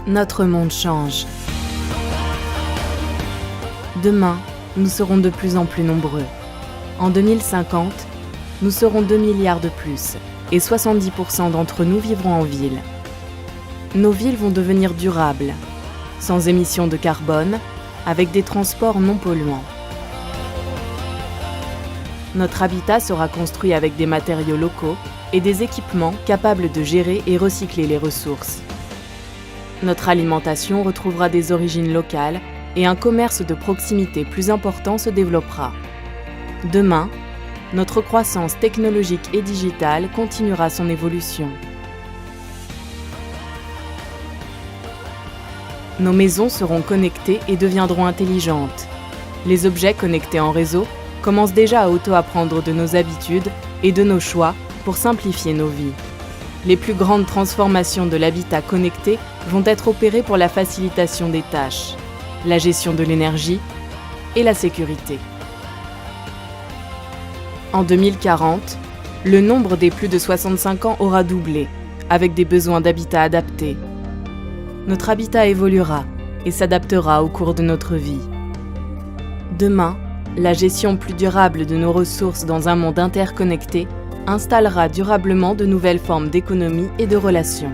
Notre monde change. Demain, nous serons de plus en plus nombreux. En 2050, nous serons 2 milliards de plus et 70% d'entre nous vivront en ville. Nos villes vont devenir durables, sans émissions de carbone, avec des transports non polluants. Notre habitat sera construit avec des matériaux locaux et des équipements capables de gérer et recycler les ressources. Notre alimentation retrouvera des origines locales et un commerce de proximité plus important se développera. Demain, notre croissance technologique et digitale continuera son évolution. Nos maisons seront connectées et deviendront intelligentes. Les objets connectés en réseau commencent déjà à auto-apprendre de nos habitudes et de nos choix pour simplifier nos vies. Les plus grandes transformations de l'habitat connecté vont être opérées pour la facilitation des tâches, la gestion de l'énergie et la sécurité. En 2040, le nombre des plus de 65 ans aura doublé, avec des besoins d'habitat adaptés. Notre habitat évoluera et s'adaptera au cours de notre vie. Demain, la gestion plus durable de nos ressources dans un monde interconnecté installera durablement de nouvelles formes d'économie et de relations.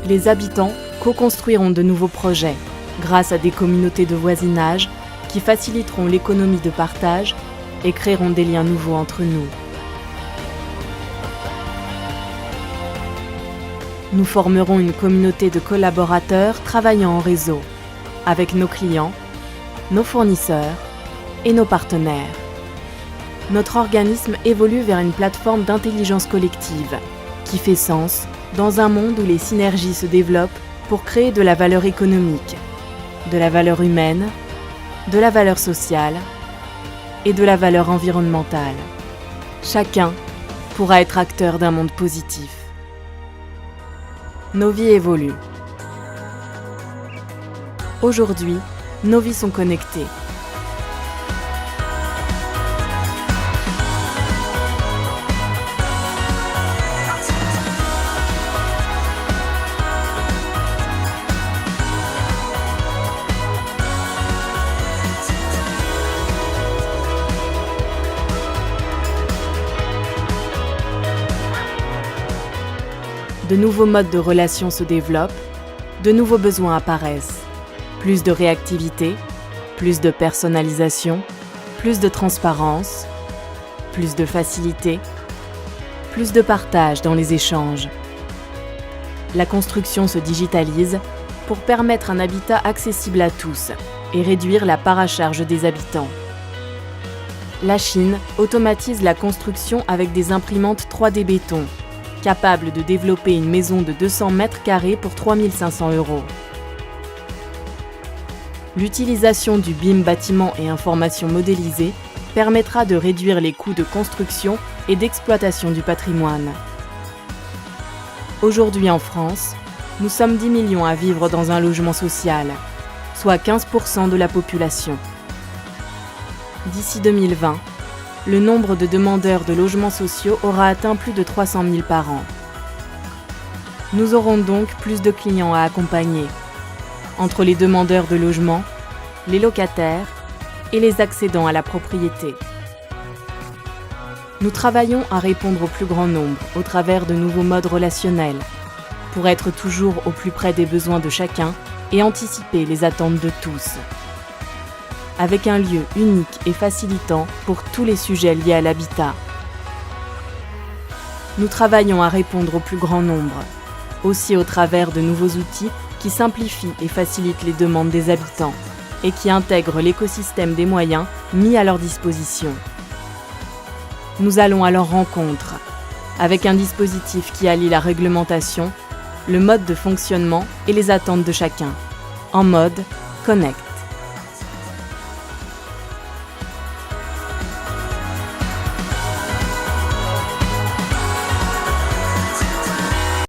Les habitants co-construiront de nouveaux projets grâce à des communautés de voisinage qui faciliteront l'économie de partage et créeront des liens nouveaux entre nous. Nous formerons une communauté de collaborateurs travaillant en réseau, avec nos clients, nos fournisseurs et nos partenaires. Notre organisme évolue vers une plateforme d'intelligence collective qui fait sens dans un monde où les synergies se développent pour créer de la valeur économique, de la valeur humaine, de la valeur sociale et de la valeur environnementale. Chacun pourra être acteur d'un monde positif. Nos vies évoluent. Aujourd'hui, nos vies sont connectées. De nouveaux modes de relations se développent, de nouveaux besoins apparaissent. Plus de réactivité, plus de personnalisation, plus de transparence, plus de facilité, plus de partage dans les échanges. La construction se digitalise pour permettre un habitat accessible à tous et réduire la paracharge des habitants. La Chine automatise la construction avec des imprimantes 3D béton, capable de développer une maison de 200 mètres carrés pour 3 500 €. L'utilisation du BIM bâtiment et information modélisée permettra de réduire les coûts de construction et d'exploitation du patrimoine. Aujourd'hui en France, nous sommes 10 millions à vivre dans un logement social, soit 15% de la population. D'ici 2020, le nombre de demandeurs de logements sociaux aura atteint plus de 300 000 par an. Nous aurons donc plus de clients à accompagner, entre les demandeurs de logement, les locataires et les accédants à la propriété. Nous travaillons à répondre au plus grand nombre au travers de nouveaux modes relationnels, pour être toujours au plus près des besoins de chacun et anticiper les attentes de tous. Avec un lieu unique et facilitant pour tous les sujets liés à l'habitat. Nous travaillons à répondre au plus grand nombre, aussi au travers de nouveaux outils qui simplifient et facilitent les demandes des habitants et qui intègrent l'écosystème des moyens mis à leur disposition. Nous allons à leur rencontre, avec un dispositif qui allie la réglementation, le mode de fonctionnement et les attentes de chacun, en mode Connect.